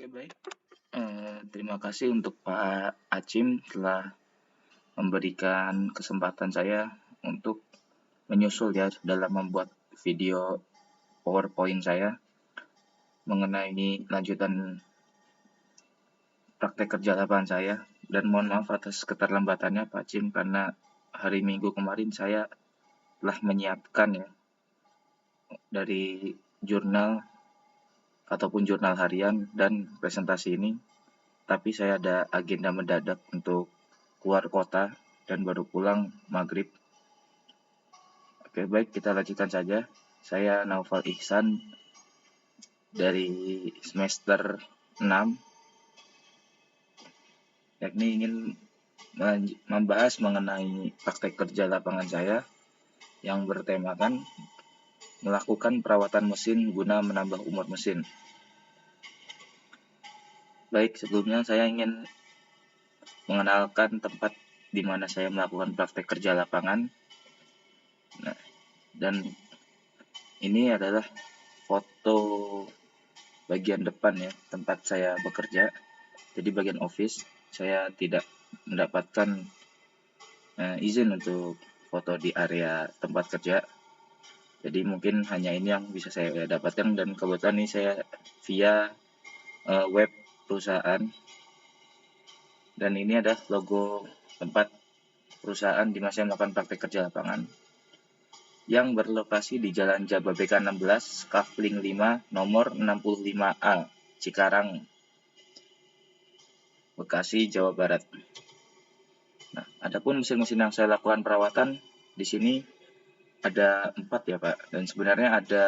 Oke, baik. Terima kasih untuk Pak Acim telah memberikan kesempatan saya untuk menyusul ya dalam membuat video PowerPoint saya mengenai lanjutan praktek kerja lapangan saya. Dan mohon maaf atas keterlambatannya Pak Acim, karena hari Minggu kemarin saya telah menyiapkan ya dari jurnal ataupun jurnal harian dan presentasi ini, tapi saya ada agenda mendadak untuk keluar kota dan baru pulang maghrib. Oke, baik, kita lanjutkan saja. Saya Naufal Ihsan dari semester 6, yakni ingin membahas mengenai praktek kerja lapangan saya yang bertemakan melakukan perawatan mesin guna menambah umur mesin. Baik, sebelumnya saya ingin mengenalkan tempat di mana saya melakukan praktek kerja lapangan. Nah, dan ini adalah foto bagian depan ya, tempat saya bekerja. Jadi bagian office, saya tidak mendapatkan izin untuk foto di area tempat kerja. Jadi mungkin hanya ini yang bisa saya dapatkan, dan kebetulan ini saya via web perusahaan. Dan ini ada logo tempat perusahaan di mana saya melakukan praktek kerja lapangan yang berlokasi di Jalan Jababeka 16, Kafling 5, nomor 65A, Cikarang, Bekasi, Jawa Barat. Nah, adapun mesin-mesin yang saya lakukan perawatan di sini ada 4 ya Pak, dan sebenarnya ada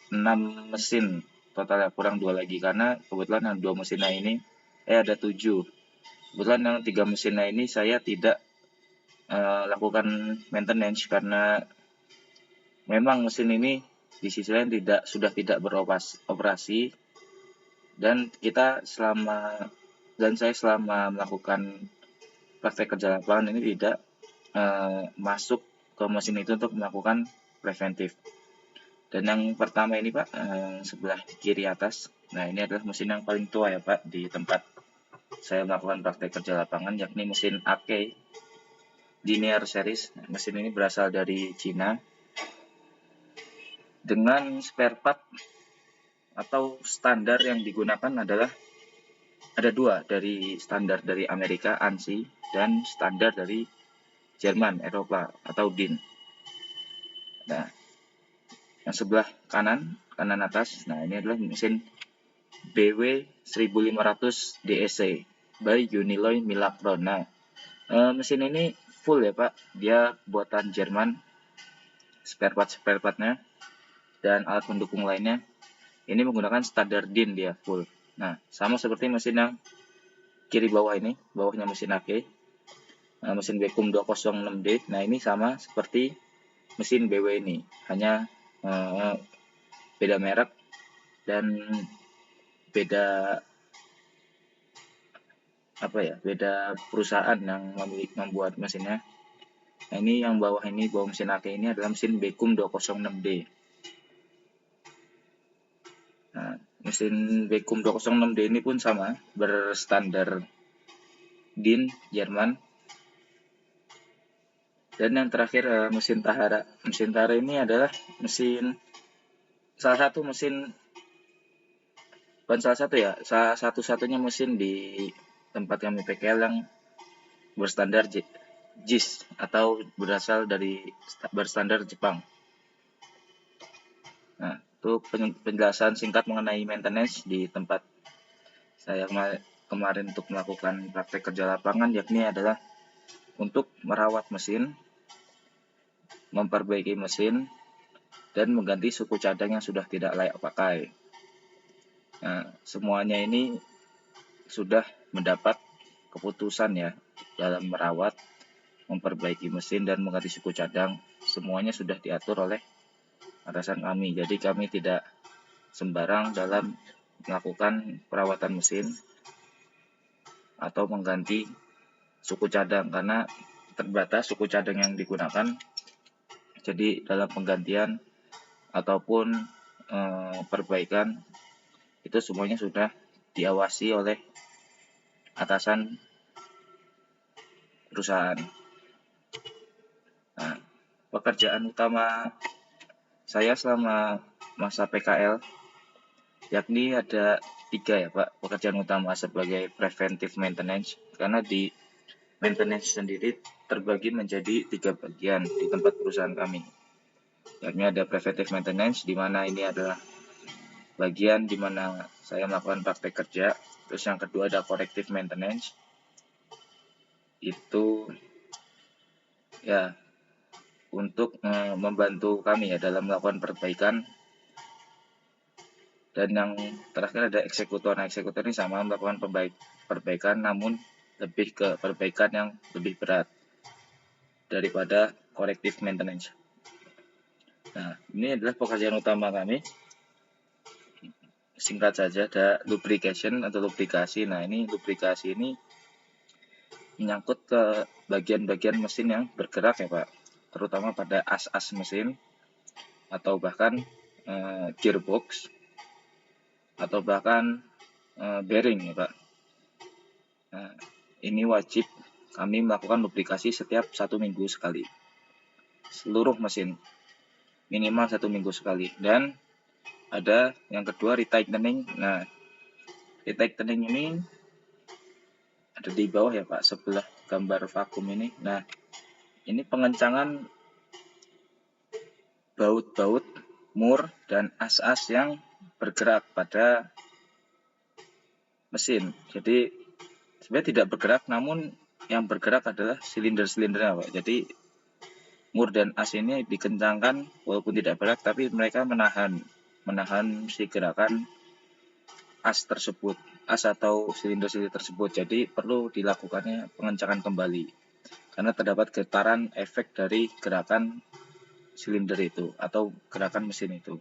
6 mesin totalnya, kurang 2 lagi karena kebetulan yang 2 mesinnya ini ada 7. Kebetulan yang 3 mesinnya ini saya tidak lakukan maintenance karena memang mesin ini di sisi lain sudah tidak beroperasi, dan saya selama melakukan praktek kerja lapangan ini tidak masuk ke mesin itu untuk melakukan preventif. Dan yang pertama ini Pak, sebelah kiri atas, nah ini adalah mesin yang paling tua ya Pak di tempat saya melakukan praktek kerja lapangan, yakni mesin AK Linear Series. Mesin ini berasal dari Cina dengan spare part atau standar yang digunakan adalah ada 2, dari standar dari Amerika ANSI dan standar dari Jerman Eropa atau DIN. Nah, yang sebelah kanan atas, nah ini adalah mesin BW 1500 DEC by Uniloy Milacron. Nah, mesin ini full ya Pak, dia buatan Jerman, spare partnya dan alat pendukung lainnya ini menggunakan standar DIN, dia full. Nah, sama seperti mesin yang kiri bawah ini, bawahnya mesin AK, mesin Bekum 206D. Nah, ini sama seperti mesin BW ini, hanya beda merek dan beda perusahaan yang membuat mesinnya. Nah, ini yang bawah mesin AK ini adalah mesin Bekum 206D. Nah, mesin Bekum 206D ini pun sama, berstandar DIN Jerman. Dan yang terakhir mesin Tahara. Mesin Tahara ini adalah salah satu-satunya mesin di tempat kami PKL yang berstandar JIS atau berstandar Jepang. Nah, itu penjelasan singkat mengenai maintenance di tempat saya kemarin untuk melakukan praktek kerja lapangan, yakni adalah untuk merawat mesin, memperbaiki mesin, dan mengganti suku cadang yang sudah tidak layak pakai. Nah, semuanya ini sudah mendapat keputusan ya dalam merawat, memperbaiki mesin, dan mengganti suku cadang. Semuanya sudah diatur oleh atasan kami. Jadi kami tidak sembarang dalam melakukan perawatan mesin atau mengganti suku cadang karena terbatas suku cadang yang digunakan. Jadi dalam penggantian ataupun perbaikan itu semuanya sudah diawasi oleh atasan perusahaan. Nah, pekerjaan utama saya selama masa PKL yakni ada 3 ya Pak, pekerjaan utama sebagai preventive maintenance, karena di maintenance sendiri terbagi menjadi 3 bagian di tempat perusahaan kami. Yakni ada preventive maintenance, di mana ini adalah bagian di mana saya melakukan praktek kerja. Terus yang kedua ada corrective maintenance, itu ya untuk membantu kami ya dalam melakukan perbaikan. Dan yang terakhir ada eksekutor. Nah, eksekutor ini sama melakukan perbaikan, namun lebih ke perbaikan yang lebih berat daripada corrective maintenance. Nah, ini adalah pekerjaan utama kami. Singkat saja, ada lubrication atau lubrikasi. Nah, ini lubrikasi ini menyangkut ke bagian-bagian mesin yang bergerak ya Pak, terutama pada as-as mesin atau bahkan gearbox atau bahkan bearing ya Pak. Nah, ini wajib kami melakukan lubrikasi setiap 1 minggu sekali, seluruh mesin minimal 1 minggu sekali. Dan ada yang kedua retightening. Nah, retightening ini ada di bawah ya Pak, sebelah gambar vakum ini. Nah, ini pengencangan baut-baut, mur, dan as-as yang bergerak pada mesin. Jadi sebenarnya tidak bergerak, namun yang bergerak adalah silinder-silindernya Pak. Jadi mur dan as ini dikencangkan walaupun tidak bergerak, tapi mereka menahan si gerakan as tersebut, as atau silinder-silinder tersebut. Jadi perlu dilakukannya pengencangan kembali karena terdapat getaran efek dari gerakan silinder itu atau gerakan mesin itu.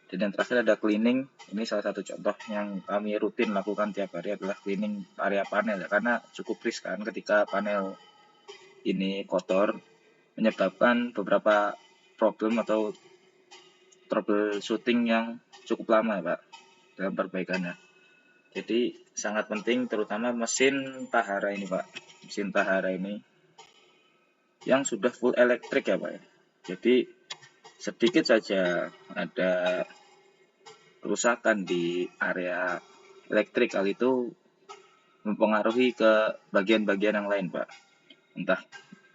Dan yang terakhir ada cleaning. Ini salah satu contoh yang kami rutin lakukan tiap hari adalah cleaning area panel, karena cukup riskan ketika panel ini kotor, menyebabkan beberapa problem atau troubleshooting yang cukup lama Pak dalam perbaikannya. Jadi sangat penting, terutama mesin tahara ini Pak, mesin tahara ini yang sudah full elektrik ya Pak. Jadi sedikit saja ada kerusakan di area elektrik, kali itu mempengaruhi ke bagian-bagian yang lain Pak, entah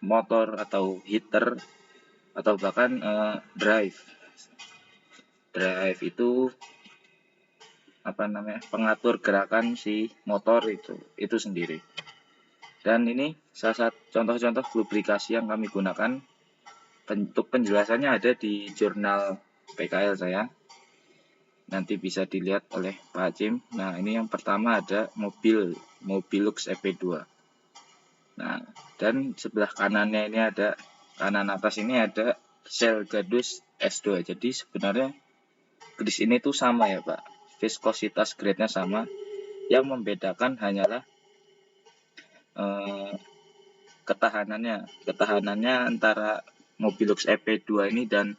motor atau heater atau bahkan drive itu pengatur gerakan si motor itu sendiri. Dan ini salah satu contoh-contoh lubrikasi yang kami gunakan. Bentuk penjelasannya ada di jurnal PKL saya, nanti bisa dilihat oleh Pak Hacim. Nah, ini yang pertama ada Mobilux EP2. Nah, dan sebelah kanannya ini ada, kanan atas ini ada Shell Gadus S2. Jadi sebenarnya gris ini tuh sama ya Pak, viskositas grade-nya sama. Yang membedakan hanyalah ketahanannya antara Mobilux EP2 ini dan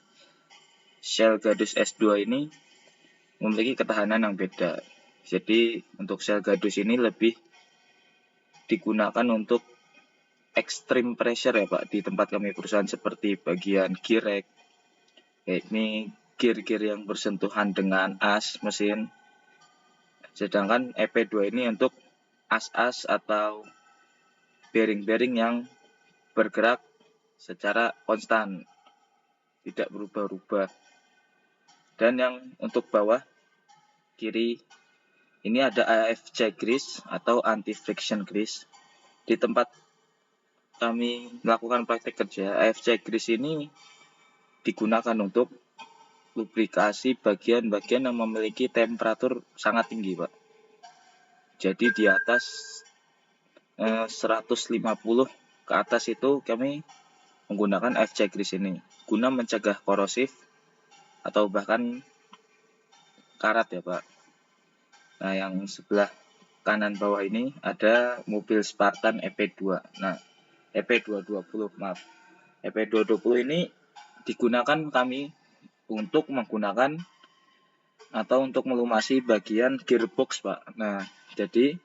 Shell Gadus S2 ini memiliki ketahanan yang beda. Jadi untuk Shell Gadus ini lebih digunakan untuk extreme pressure ya Pak di tempat kami perusahaan, seperti bagian gear rack, ini gear-gear yang bersentuhan dengan as mesin. Sedangkan EP2 ini untuk as-as atau bearing-bearing yang bergerak secara konstan, tidak berubah-ubah. Dan yang untuk bawah kiri ini ada AFC grease atau anti friction grease. Di tempat kami melakukan praktek kerja, AFC grease ini digunakan untuk lubrikasi bagian-bagian yang memiliki temperatur sangat tinggi Pak. Jadi di atas 150 ke atas itu kami menggunakan AFC grease ini guna mencegah korosif atau bahkan karat ya Pak. Nah, yang sebelah kanan bawah ini ada mobil Spartan EP2. Nah, EP220 ini digunakan kami untuk menggunakan atau untuk melumasi bagian gearbox, Pak. Nah, jadi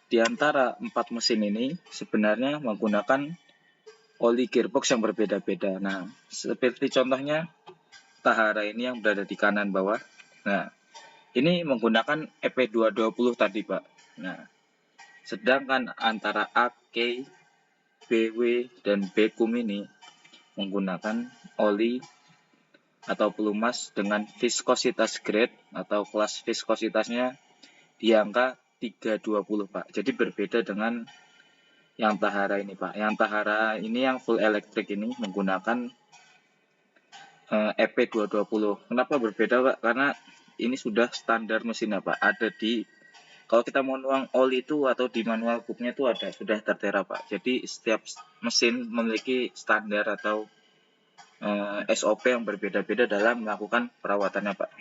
di antara 4 mesin ini sebenarnya menggunakan oli gearbox yang berbeda-beda. Nah, seperti contohnya Tahara ini yang berada di kanan bawah. Nah, ini menggunakan EP220 tadi, Pak. Nah, sedangkan antara AK, BW, dan Bekum ini menggunakan oli atau pelumas dengan viskositas grade atau kelas viskositasnya di angka 320, Pak. Jadi berbeda dengan yang Tahara ini, Pak. Yang Tahara ini yang full elektrik ini menggunakan EP220. Kenapa berbeda, Pak? Karena ini sudah standar mesinnya, Pak. Ada di, kalau kita mau nuang oli itu atau di manual booknya itu ada, sudah tertera, Pak. Jadi setiap mesin memiliki standar atau SOP yang berbeda-beda dalam melakukan perawatannya, Pak.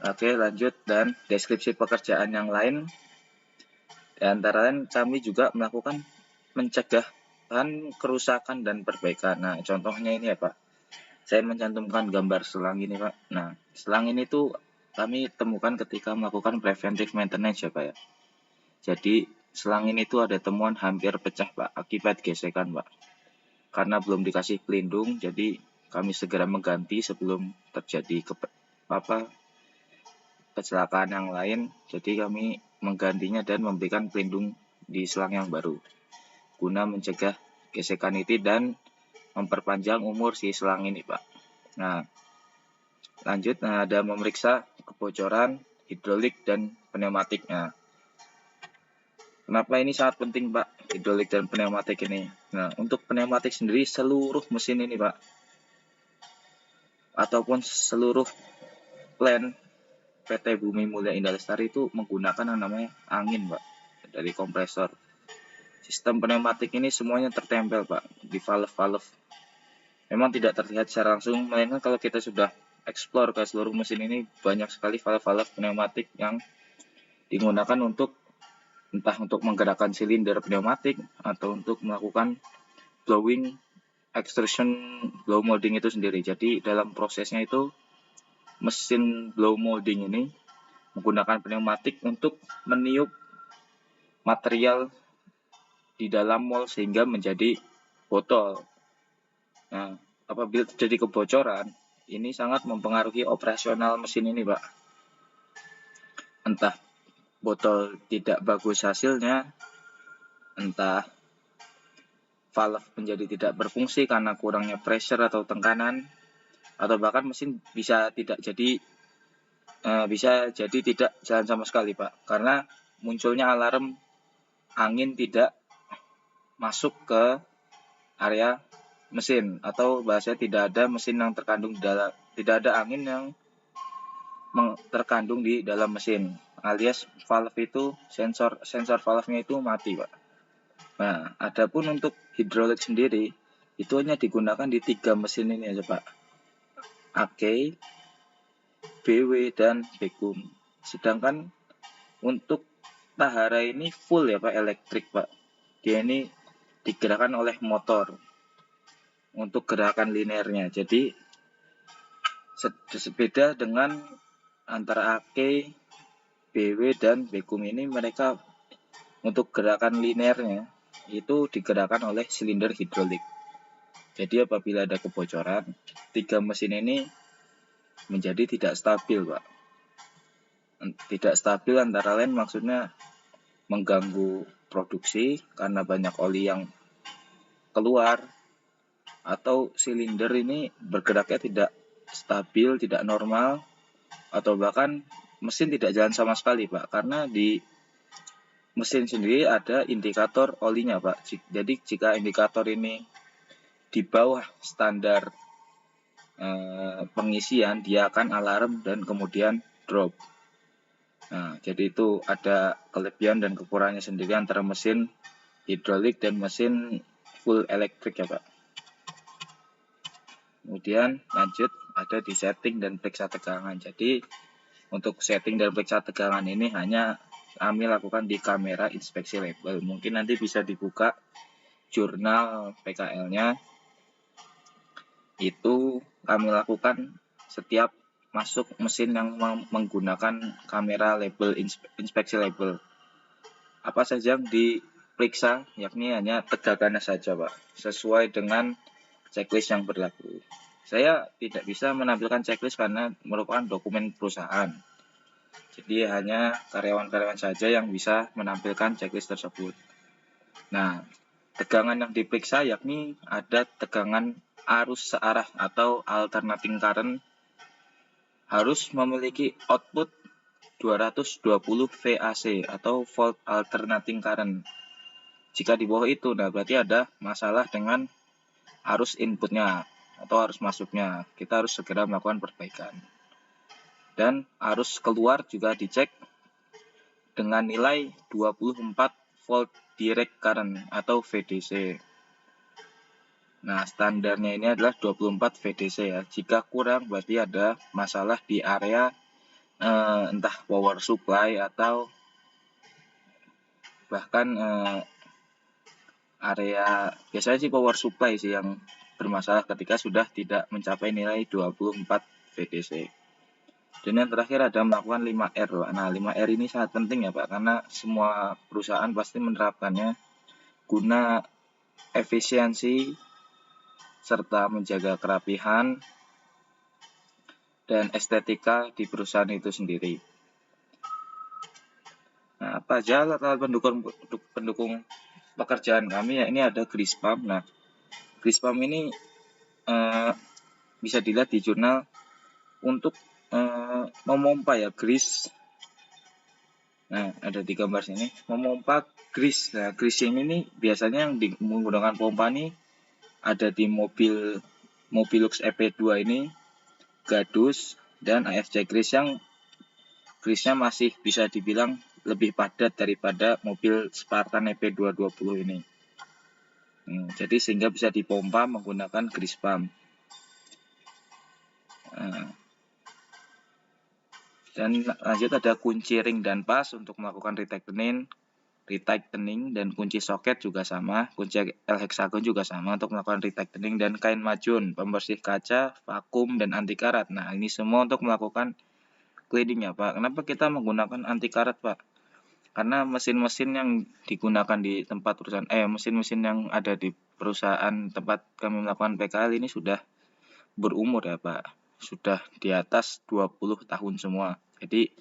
Oke, lanjut, dan deskripsi pekerjaan yang lain. Di antara lain kami juga melakukan pencegahan kerusakan dan perbaikan. Nah, contohnya ini ya, Pak. Saya mencantumkan gambar selang ini, Pak. Nah, selang ini tuh kami temukan ketika melakukan preventive maintenance ya, Pak ya. Jadi selang ini tuh ada temuan hampir pecah, Pak, akibat gesekan, Pak. Karena belum dikasih pelindung, jadi kami segera mengganti sebelum terjadi kecelakaan yang lain. Jadi kami menggantinya dan memberikan pelindung di selang yang baru guna mencegah gesekan itu dan memperpanjang umur si selang ini, Pak. Nah, lanjut, ada memeriksa kebocoran hidrolik dan pneumatiknya. Kenapa ini sangat penting, Pak, hidrolik dan pneumatik ini? Nah, untuk pneumatik sendiri seluruh mesin ini, Pak, ataupun seluruh plan PT Bumi Mulia Indah Lestari itu menggunakan yang namanya angin, Pak, dari kompresor. Sistem pneumatik ini semuanya tertempel, Pak, di valve-valve. Memang tidak terlihat secara langsung, melainkan kalau kita sudah explore ke seluruh mesin ini, banyak sekali valve-valve pneumatik yang digunakan untuk entah untuk menggerakkan silinder pneumatik atau untuk melakukan blowing extrusion blow molding itu sendiri. Jadi dalam prosesnya itu mesin blow molding ini menggunakan pneumatik untuk meniup material di dalam mold sehingga menjadi botol. Nah, apabila terjadi kebocoran, ini sangat mempengaruhi operasional mesin ini, Pak. Entah botol tidak bagus hasilnya, entah valve menjadi tidak berfungsi karena kurangnya pressure atau tekanan, atau bahkan mesin bisa jadi tidak jalan sama sekali, Pak, karena munculnya alarm angin tidak masuk ke area mesin, atau bahasa tidak ada mesin yang terkandung di dalam, tidak ada angin yang terkandung di dalam mesin, alias valve itu sensor valve-nya itu mati, Pak. Nah, adapun untuk hidrolik sendiri itu hanya digunakan di 3 mesin ini aja, Pak. AK, BW, dan Bekum. Sedangkan untuk Tahara ini full ya, Pak, elektrik, Pak. Dia ini digerakkan oleh motor untuk gerakan linearnya. Jadi beda dengan antara AK, BW, dan Bekum ini, mereka untuk gerakan linearnya itu digerakkan oleh silinder hidrolik. Jadi apabila ada kebocoran, 3 mesin ini menjadi tidak stabil, Pak. Tidak stabil antara lain maksudnya mengganggu produksi karena banyak oli yang keluar, atau silinder ini bergeraknya tidak stabil, tidak normal, atau bahkan mesin tidak jalan sama sekali, Pak, karena di mesin sendiri ada indikator olinya, Pak. Jadi jika indikator ini di bawah standar pengisian, dia akan alarm dan kemudian drop. Nah, jadi itu ada kelebihan dan kekurangannya sendiri antara mesin hidrolik dan mesin full elektrik ya, Pak. Kemudian lanjut ada di setting dan periksa tegangan. Jadi untuk setting dan periksa tegangan ini hanya kami lakukan di kamera inspeksi label. Mungkin nanti bisa dibuka jurnal PKL-nya. Itu kami lakukan setiap masuk mesin yang menggunakan kamera label inspeksi label. Apa saja yang diperiksa, yakni hanya tegakannya saja Pak, sesuai dengan checklist yang berlaku. Saya tidak bisa menampilkan checklist karena merupakan dokumen perusahaan. Jadi hanya karyawan-karyawan saja yang bisa menampilkan checklist tersebut. Nah, tegangan yang diperiksa yakni ada tegangan arus searah atau alternating current, harus memiliki output 220 VAC atau volt alternating current. Jika di bawah itu, nah berarti ada masalah dengan arus inputnya atau arus masuknya. Kita harus segera melakukan perbaikan. Dan arus keluar juga dicek dengan nilai 24 volt direct current atau VDC. Nah, standarnya ini adalah 24 VDC ya. Jika kurang berarti ada masalah di area entah power supply atau bahkan area, biasanya sih power supply sih yang bermasalah ketika sudah tidak mencapai nilai 24 VDC. Dan yang terakhir ada melakukan 5R Pak. Nah, 5R ini sangat penting ya Pak, karena semua perusahaan pasti menerapkannya guna efisiensi serta menjaga kerapihan dan estetika di perusahaan itu sendiri. Nah, apa aja alat pendukung pekerjaan kami ya, ini ada grease pump. Nah, grease pump ini bisa dilihat di jurnal untuk memompa ya grease. Nah, ada di gambar sini, memompa grease. Nah, grease ini biasanya yang menggunakan pompa ini ada di mobil Mobilux EP2 ini, Gadus, dan AFC grease yang grease-nya masih bisa dibilang lebih padat daripada mobil Spartan EP220 ini. Jadi sehingga bisa dipompa menggunakan grease pump. Dan lanjut ada kunci ring dan pas untuk melakukan retightening, dan kunci soket juga sama, kunci L hexagon juga sama untuk melakukan retightening, dan kain majun, pembersih kaca, vakum, dan anti karat. Nah, ini semua untuk melakukan cleaning ya Pak. Kenapa kita menggunakan anti karat Pak? Karena mesin-mesin yang digunakan di tempat perusahaan, mesin-mesin yang ada di perusahaan tempat kami melakukan PKL ini sudah berumur ya Pak, sudah di atas 20 tahun semua. Jadi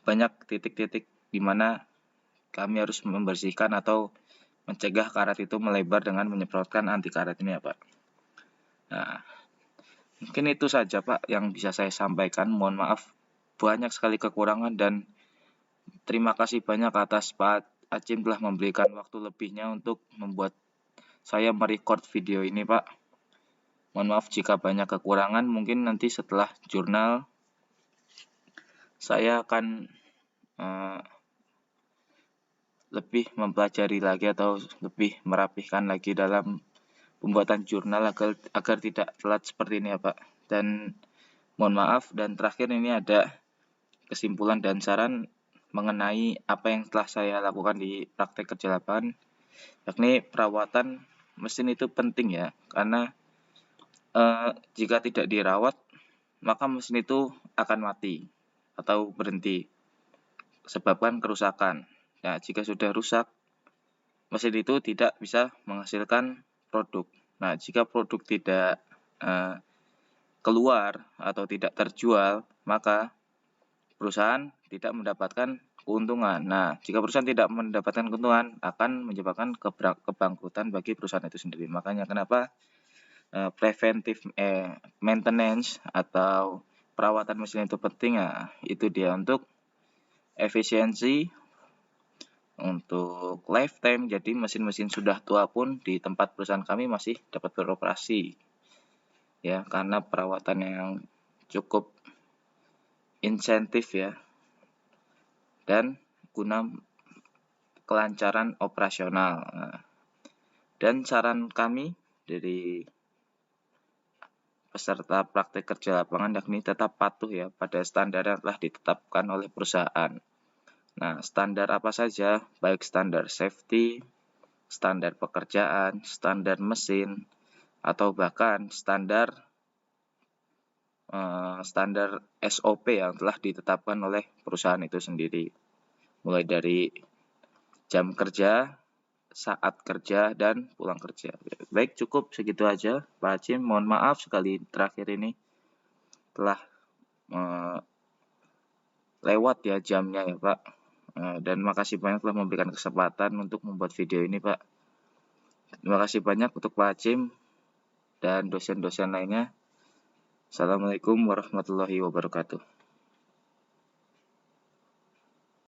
banyak titik-titik di mana kami harus membersihkan atau mencegah karat itu melebar dengan menyemprotkan anti karat ini ya Pak. Nah, mungkin itu saja Pak yang bisa saya sampaikan. Mohon maaf banyak sekali kekurangan, dan terima kasih banyak atas Pak Acim telah memberikan waktu lebihnya untuk membuat saya merecord video ini Pak. Mohon maaf jika banyak kekurangan. Mungkin nanti setelah jurnal saya akan lebih mempelajari lagi atau lebih merapihkan lagi dalam pembuatan jurnal agar tidak telat seperti ini ya Pak. Dan mohon maaf, dan terakhir ini ada kesimpulan dan saran mengenai apa yang telah saya lakukan di praktek kerja lapangan, yakni perawatan mesin itu penting ya, karena jika tidak dirawat maka mesin itu akan mati atau berhenti sebabkan kerusakan. Nah, jika sudah rusak, mesin itu tidak bisa menghasilkan produk. Nah, jika produk tidak keluar atau tidak terjual, maka perusahaan tidak mendapatkan keuntungan. Nah, jika perusahaan tidak mendapatkan keuntungan, akan menyebabkan kebangkrutan bagi perusahaan itu sendiri. Makanya kenapa preventive maintenance atau perawatan mesin itu penting ya, itu dia untuk efisiensi, untuk lifetime. Jadi mesin-mesin sudah tua pun di tempat perusahaan kami masih dapat beroperasi ya, karena perawatan yang cukup insentif ya, dan guna kelancaran operasional. Dan saran kami dari peserta praktek kerja lapangan yakni tetap patuh ya pada standar yang telah ditetapkan oleh perusahaan. Nah, standar apa saja? Baik standar safety, standar pekerjaan, standar mesin, atau bahkan standar standar SOP yang telah ditetapkan oleh perusahaan itu sendiri, mulai dari jam kerja, saat kerja, dan pulang kerja. Baik, cukup segitu aja Pak Hachim. Mohon maaf sekali terakhir ini telah lewat ya jamnya ya Pak. Dan makasih banyak telah memberikan kesempatan untuk membuat video ini Pak. Terima kasih banyak untuk Pak Hachim dan dosen-dosen lainnya. Assalamualaikum warahmatullahi wabarakatuh.